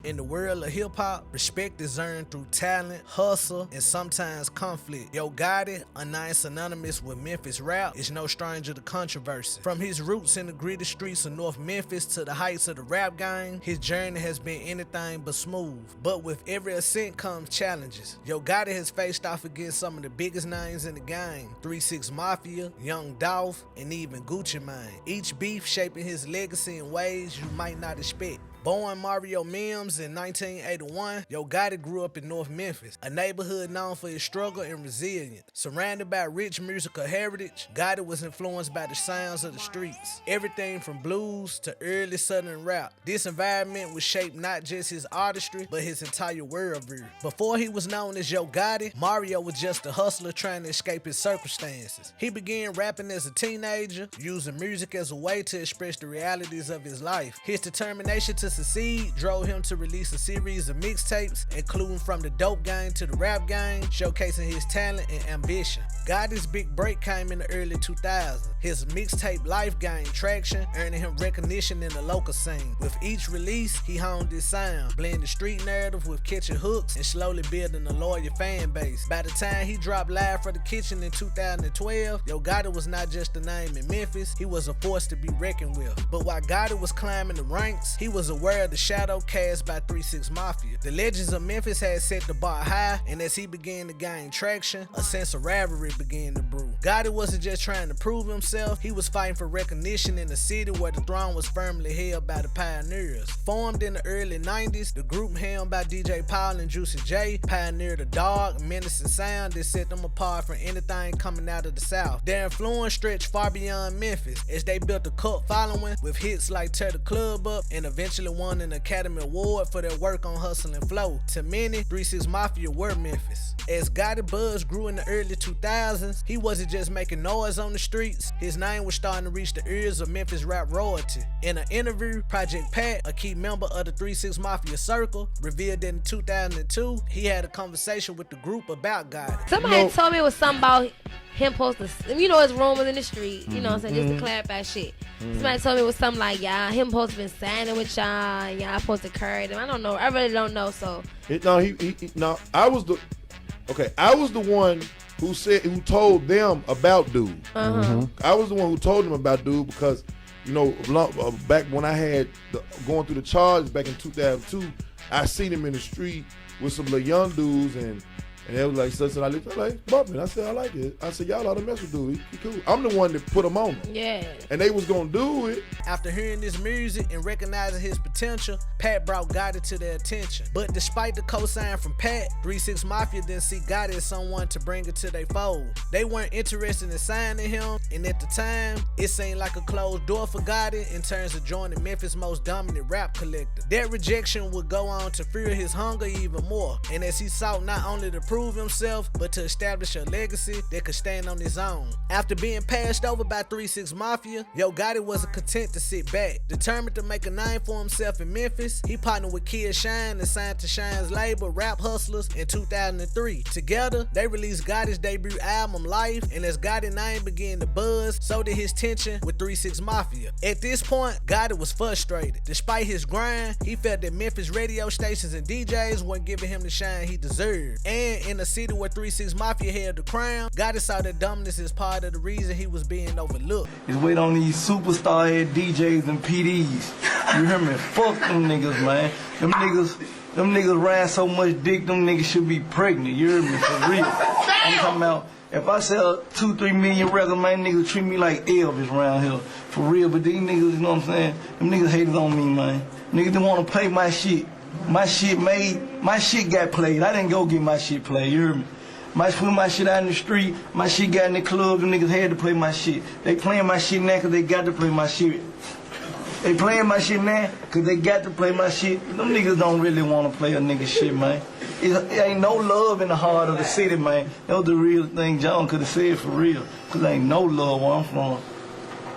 In the world of hip-hop, respect is earned through talent, hustle, and sometimes conflict. Yo Gotti, a name synonymous with Memphis rap, is no stranger to controversy. From his roots in the gritty streets of North Memphis to the heights of the rap game, his journey has been anything but smooth. But with every ascent comes challenges. Yo Gotti has faced off against some of the biggest names in the game: 3-6 Mafia, Young Dolph, and even Gucci Mane. Each beef shaping his legacy in ways you might not expect. Born Mario Mims in 1981, Yo Gotti grew up in North Memphis, a neighborhood known for its struggle and resilience. Surrounded by rich musical heritage, Gotti was influenced by the sounds of the streets, everything from blues to early southern rap. This environment would shape not just his artistry, but his entire worldview. Before he was known as Yo Gotti, Mario was just a hustler trying to escape his circumstances. He began rapping as a teenager, using music as a way to express the realities of his life. His determination to succeed drove him to release a series of mixtapes, including From the Dope Game to the Rap Game, showcasing his talent and ambition. Gotti's big break came in the early 2000s. His mixtape Life gained traction, earning him recognition in the local scene. With each release, he honed his sound, blending street narrative with catchy hooks and slowly building a loyal fan base. By the time he dropped Live for the Kitchen in 2012, Yo Gotti was not just a name in Memphis, he was a force to be reckoned with. But while Gotti was climbing the ranks, he was aware of the shadow cast by 3-6 Mafia. The legends of Memphis had set the bar high, and as he began to gain traction, a sense of rivalry began to brew. Gotti wasn't just trying to prove himself, he was fighting for recognition in a city where the throne was firmly held by the pioneers. Formed in the early 90s, the group helmed by DJ Paul and Juicy J pioneered a dark, menacing sound that set them apart from anything coming out of the South. Their influence stretched far beyond Memphis as they built a cult following with hits like Tear the Club Up and eventually won an Academy Award for their work on Hustle and Flow. To many, 3-6 Mafia were Memphis. As Gotti buzz grew in the early 2000s, he wasn't just making noise on the streets, his name was starting to reach the ears of Memphis rap royalty. In an interview, Project Pat, a key member of the 3-6 Mafia circle, revealed that in 2002, he had a conversation with the group about Gotti. Somebody told me it was something about him posting, his rumors in the street, you know what I'm saying, just to clarify shit. Somebody told me it was something like, him supposed to been signing with y'all, and y'all supposed to carry them. I don't know, I really don't know, so. I was the one who told them about dude. I was the one who told them about dude because, back when I had going through the charge back in 2002, I seen him in the street with some little young dudes and they was like, I like, bumping. I said, I like it. I said, y'all ought to mess with dude. He cool. I'm the one that put him on him. Yeah. And they was gonna do it. After hearing this music and recognizing his potential, Pat brought Gotti to their attention. But despite the cosign from Pat, 3-6 Mafia didn't see Gotti as someone to bring it to their fold. They weren't interested in signing him, and at the time, it seemed like a closed door for Gotti in terms of joining Memphis' most dominant rap collective. That rejection would go on to fuel his hunger even more, and as he sought not only to prove himself, but to establish a legacy that could stand on his own. After being passed over by 3-6 Mafia, Yo Gotti wasn't content to sit back. Determined to make a name for himself in Memphis, he partnered with Kid Shine and signed to Shine's label, Rap Hustlers, in 2003. Together, they released Gotti's debut album, Life, and as Gotti's name began to buzz, so did his tension with 3-6 Mafia. At this point, Gotti was frustrated. Despite his grind, he felt that Memphis radio stations and DJs weren't giving him the shine he deserved. And in a city where 3-6 Mafia held the crown, Gotti saw that dominance as part of the reason he was being overlooked. It's wait on these superstar head DJs and PDs. You hear me? Fuck them niggas, man. Them niggas ran so much dick, them niggas should be pregnant. You hear me? For real. I'm talking about, if I sell 2-3 million records, man, niggas treat me like Elvis around here. For real, but these niggas, you know what I'm saying? Them niggas hated on me, man. Niggas didn't want to play my shit. My shit got played. I didn't go get my shit played, you hear me? Put my shit out in the street, my shit got in the club, the niggas had to play my shit. They playing my shit now because they got to play my shit. They playing my shit now because they got to play my shit. Them niggas don't really want to play a nigga shit, man. It ain't no love in the heart of the city, man. That was the real thing John could have said for real. Because ain't no love where I'm from.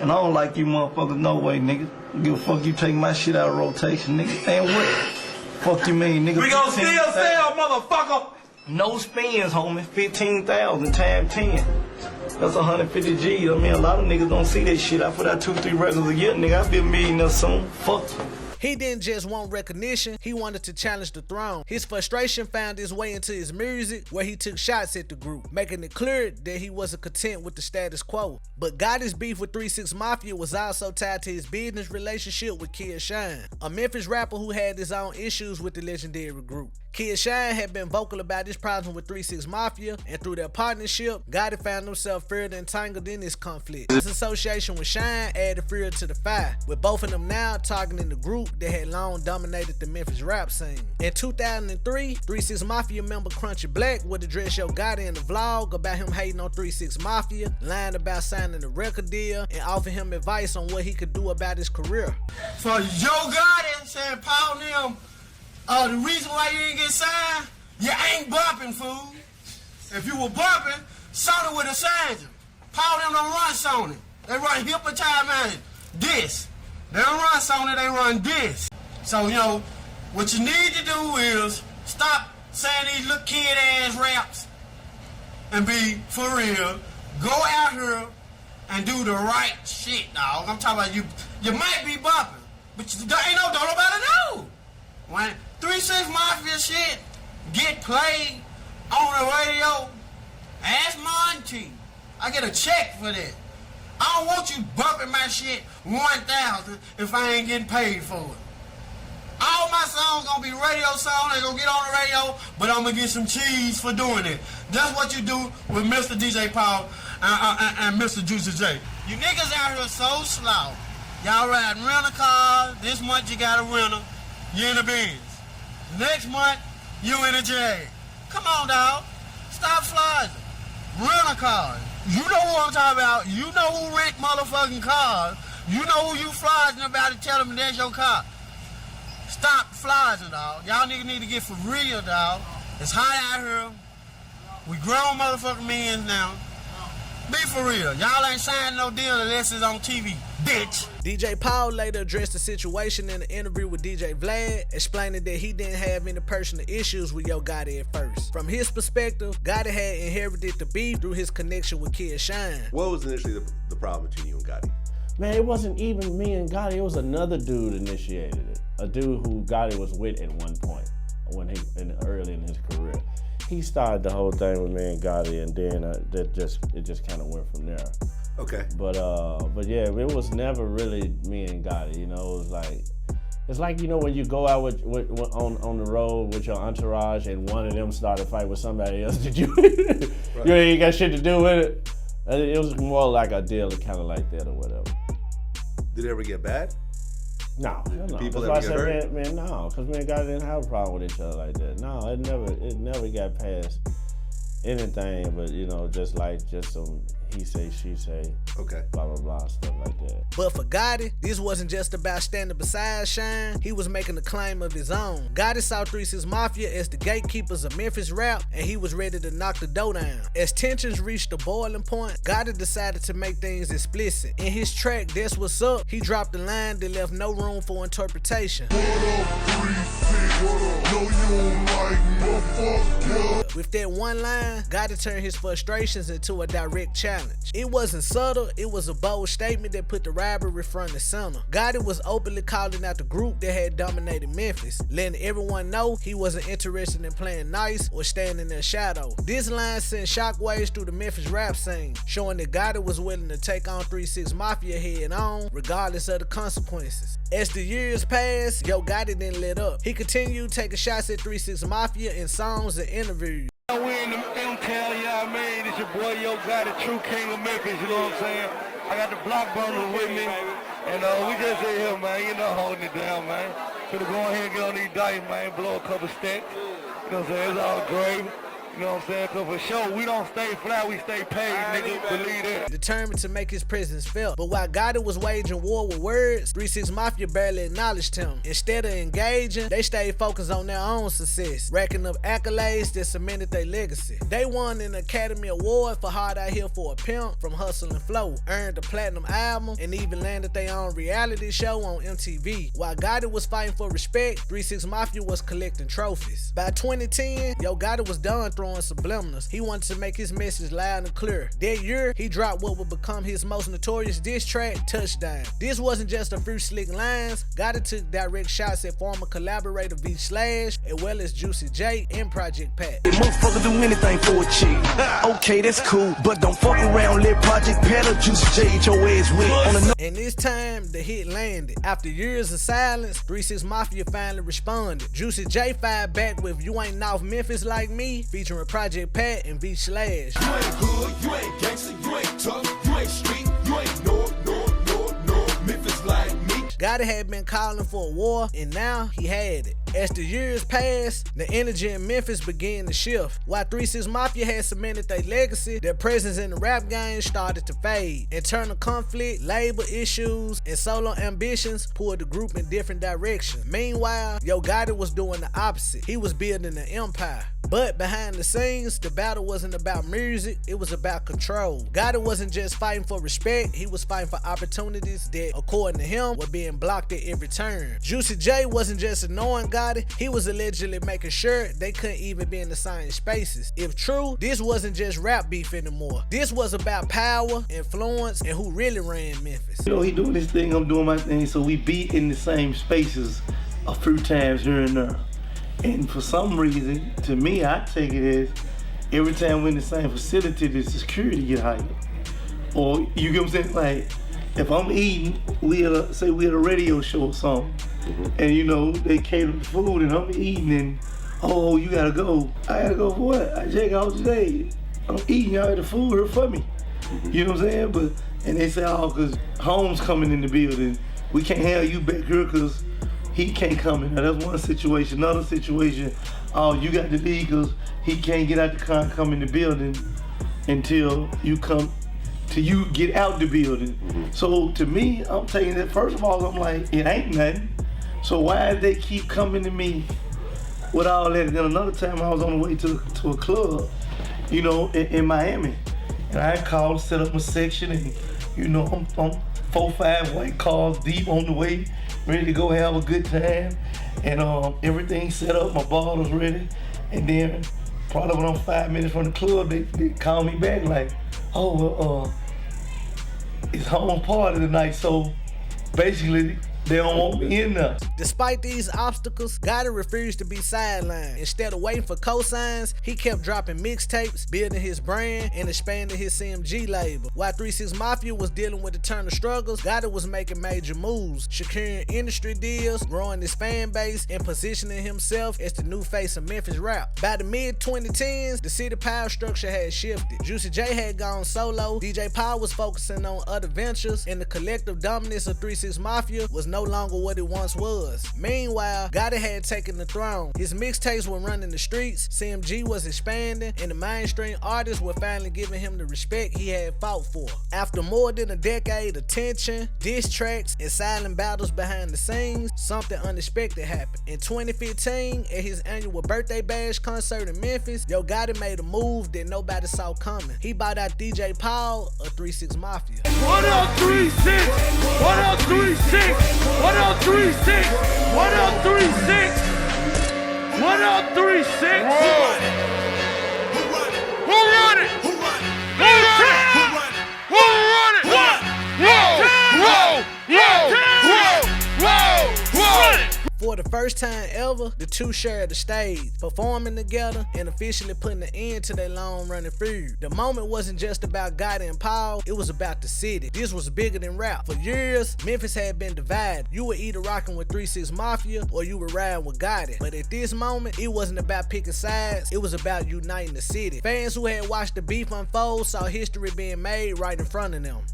And I don't like you motherfuckers no way, nigga. Give a fuck you take my shit out of rotation, nigga. Ain't what? Fuck you mean, nigga? We gon' still sell, motherfucker! No spins, homie. 15,000 times 10. That's 150 G's. I mean, a lot of niggas don't see that shit. I put out 2-3 records a year, nigga. I be a millionaire soon. Fuck you. He didn't just want recognition, he wanted to challenge the throne. His frustration found his way into his music, where he took shots at the group, making it clear that he wasn't content with the status quo. But Gotti's beef with 3 6 Mafia was also tied to his business relationship with Kid Shine, a Memphis rapper who had his own issues with the legendary group. Kid Shine had been vocal about his problem with 3 6 Mafia, and through their partnership, Gotti found himself further entangled in this conflict. His association with Shine added fuel to the fire, with both of them now targeting the group that had long dominated the Memphis rap scene. In 2003, 3 6 Mafia member Crunchy Black would address Yo Gotti in the vlog about him hating on 3 6 Mafia, lying about signing a record deal, and offer him advice on what he could do about his career. For Yo Gotti saying, Paul them, the reason why you didn't get signed, you ain't bumping, fool. If you were bumping, Sony would have signed you. Paul them don't run Sony. They run hypnotized this. They don't run Sony, they run this. So, you know, what you need to do is stop saying these little kid-ass raps and be for real. Go out here and do the right shit, dog. I'm talking about you might be bumping, but you ain't don't nobody know. When 3 6 Mafia shit get played on the radio, ask Monty. I get a check for that. I don't want you bumping my shit 1,000 if I ain't getting paid for it. All my songs gonna be radio songs, they gonna get on the radio, but I'm gonna get some cheese for doing it. That's what you do with Mr. DJ Paul and Mr. Juicy J. You niggas out here so slow. Y'all riding rental cars, this month you got a rental, you in a Benz. Next month, you in a Jag. Come on, dog. Stop flogging. Rental cars. You know who I'm talking about. You know who rent motherfucking cars. You know who you flogging about and tell them that's your car. Stop flogging, dog. Y'all niggas need to get for real, dog. It's hot out here. We grown motherfucking men now. Be for real. Y'all ain't signing no deal unless it's on TV, bitch. DJ Paul later addressed the situation in an interview with DJ Vlad, explaining that he didn't have any personal issues with Yo Gotti at first. From his perspective, Gotti had inherited the beef through his connection with Kid Shine. What was initially the problem between you and Gotti? Man, it wasn't even me and Gotti. It was another dude initiated it. A dude who Gotti was with at one point, early in his career. He started the whole thing with me and Gotti, and then it just kind of went from there. Okay. But yeah, it was never really me and Gotti. You know, it's like you know when you go out with on the road with your entourage, and one of them started a fight with somebody else. Did you? Right. You ain't got shit to do with it. It was more like a deal, kind of like that or whatever. Did it ever get bad? No, no. People That's ever why I get said, hurt? man, no, because me and Gotti didn't have a problem with each other like that. No, it never got past anything, but you know, just some he say, she say, okay, blah blah blah, stuff like that. But for Gotti, this wasn't just about standing beside Shine. He was making a claim of his own. Gotti saw 3 6 Mafia as the gatekeepers of Memphis rap, and he was ready to knock the dough down. As tensions reached the boiling point, Gotti decided to make things explicit. In his track, That's What's Up, he dropped a line that left no room for interpretation. With that one line, Gotti turned his frustrations into a direct challenge. It wasn't subtle, it was a bold statement that put the rivalry front and center. Gotti was openly calling out the group that had dominated Memphis, letting everyone know he wasn't interested in playing nice or staying in their shadow. This line sent shockwaves through the Memphis rap scene, showing that Gotti was willing to take on 3 6 Mafia head on, regardless of the consequences. As the years passed, Yo Gotti didn't let up. He continued taking shots at 3 6 Mafia in songs and interviews. We in the town, you know what I mean? It's your boy Yo Gotti, true king of Memphis, you know what I'm saying? I got the block burners with me, and we just in here, man, you know, holding it down, man. Finna go ahead and get on these dice, man, blow a couple stacks, you know what I'm saying? It's all gravy. You know what I'm saying? Cause for sure, we don't stay flat, we stay paid, nigga. Believe that. Determined to make his presence felt. But while Gotti was waging war with words, 3 6 Mafia barely acknowledged him. Instead of engaging, they stayed focused on their own success, racking up accolades that cemented their legacy. They won an Academy Award for Hard Out Here for a Pimp from Hustle and Flow, earned a platinum album, and even landed their own reality show on MTV. While Gotti was fighting for respect, 3 6 Mafia was collecting trophies. By 2010, Yo Gotti was done throwing throwing subliminals. He wanted to make his message loud and clear. That year, he dropped what would become his most notorious diss track, Touchdown. This wasn't just a few slick lines. Gotti took direct shots at former collaborator V Slash, as well as Juicy J and Project Pat. Motherfucker do anything for a chick. Okay, that's cool, but don't fuck around, let Project Pat or Juicy J your ass with. And this time, the hit landed. After years of silence, 3-6 Mafia finally responded. Juicy J fired back with You Ain't North Memphis Like Me, featuring Project Pat and V Slash. You ain't hood, you ain't gangster, you ain't tough, you ain't street, you ain't no Memphis like me. Gotti had been calling for a war, and now he had it. As the years passed, the energy in Memphis began to shift. While 3-6 Mafia had cemented their legacy, their presence in the rap game started to fade. Internal conflict, labor issues, and solo ambitions pulled the group in different directions. Meanwhile, Yo Gotti was doing the opposite. He was building an empire. But behind the scenes, the battle wasn't about music, it was about control. Gotti wasn't just fighting for respect, he was fighting for opportunities that, according to him, were being blocked at every turn. Juicy J wasn't just annoying Gotti, he was allegedly making sure they couldn't even be in the same spaces. If true, this wasn't just rap beef anymore. This was about power, influence, and who really ran Memphis. You know, he doing his thing, I'm doing my thing, so we be in the same spaces a few times here and there. And for some reason, to me, I take it as every time we're in the same facility, the security get higher. Or, you get what I'm saying? Like, if I'm eating, say we at a radio show or something, and you know, they cater the food and I'm eating and, oh, you gotta go. I gotta go for what? I check out today. I'm eating, y'all had the food here for me. You know what I'm saying? And they say, oh, cause Home's coming in the building. We can't have you back here cause he can't come in. Now that's one situation. Another situation, oh, you got to leave because he can't get out the car and come in the building until you get out the building. So to me, I'm taking it, first of all, I'm like, it ain't nothing. So why they keep coming to me with all that? And then another time I was on the way to a club, you know, in Miami. And I called, set up my section, and you know, I'm 4-5 white cars deep on the way, ready to go have a good time. And everything set up, my ball was ready. And then probably when I'm 5 minutes from the club, they call me back like, oh, it's Home party tonight, so basically they don't want me in there. Despite these obstacles, Gotti refused to be sidelined. Instead of waiting for cosigns, he kept dropping mixtapes, building his brand, and expanding his CMG label. While 3-6 Mafia was dealing with internal struggles, Gotti was making major moves, securing industry deals, growing his fan base, and positioning himself as the new face of Memphis rap. By the mid-2010s, the city power structure had shifted. Juicy J had gone solo, DJ Power was focusing on other ventures, and the collective dominance of 3-6 Mafia was no longer what it once was. Meanwhile, Gotti had taken the throne. His mixtapes were running the streets, CMG was expanding, and the mainstream artists were finally giving him the respect he had fought for. After more than a decade of tension, diss tracks, and silent battles behind the scenes, something unexpected happened. In 2015, at his annual birthday bash concert in Memphis, Yo Gotti made a move that nobody saw coming. He bought out DJ Paul of 3-6 Mafia. What up, 3-6? What up, 3-6? What up, 3-6? What up, 3-6? What up, 3-6? Who run it? Who run it? Who run it? Who run it? Who run it? Whoa! For the first time ever, the two shared the stage, performing together and officially putting an end to their long-running feud. The moment wasn't just about Gotti and Paul, it was about the city. This was bigger than rap. For years, Memphis had been divided. You were either rocking with 3-6 Mafia or you were riding with Gotti. But at this moment, it wasn't about picking sides, it was about uniting the city. Fans who had watched the beef unfold saw history being made right in front of them.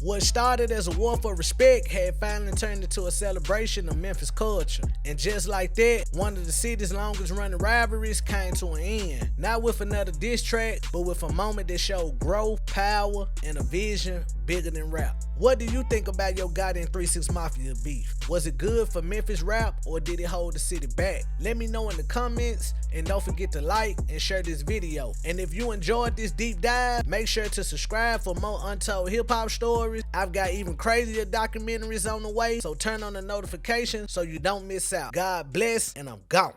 What started as a war for respect had finally turned into a celebration of Memphis culture. And just like that, one of the city's longest running rivalries came to an end. Not with another diss track, but with a moment that showed growth, power, and a vision bigger than rap. What do you think about Yo Gotti and 3-6 Mafia beef? Was it good for Memphis rap or did it hold the city back? Let me know in the comments, and don't forget to like and share this video. And if you enjoyed this deep dive, make sure to subscribe for more untold hip-hop stories. I've got even crazier documentaries on the way, so turn on the notifications so you don't miss out. God bless, and I'm gone.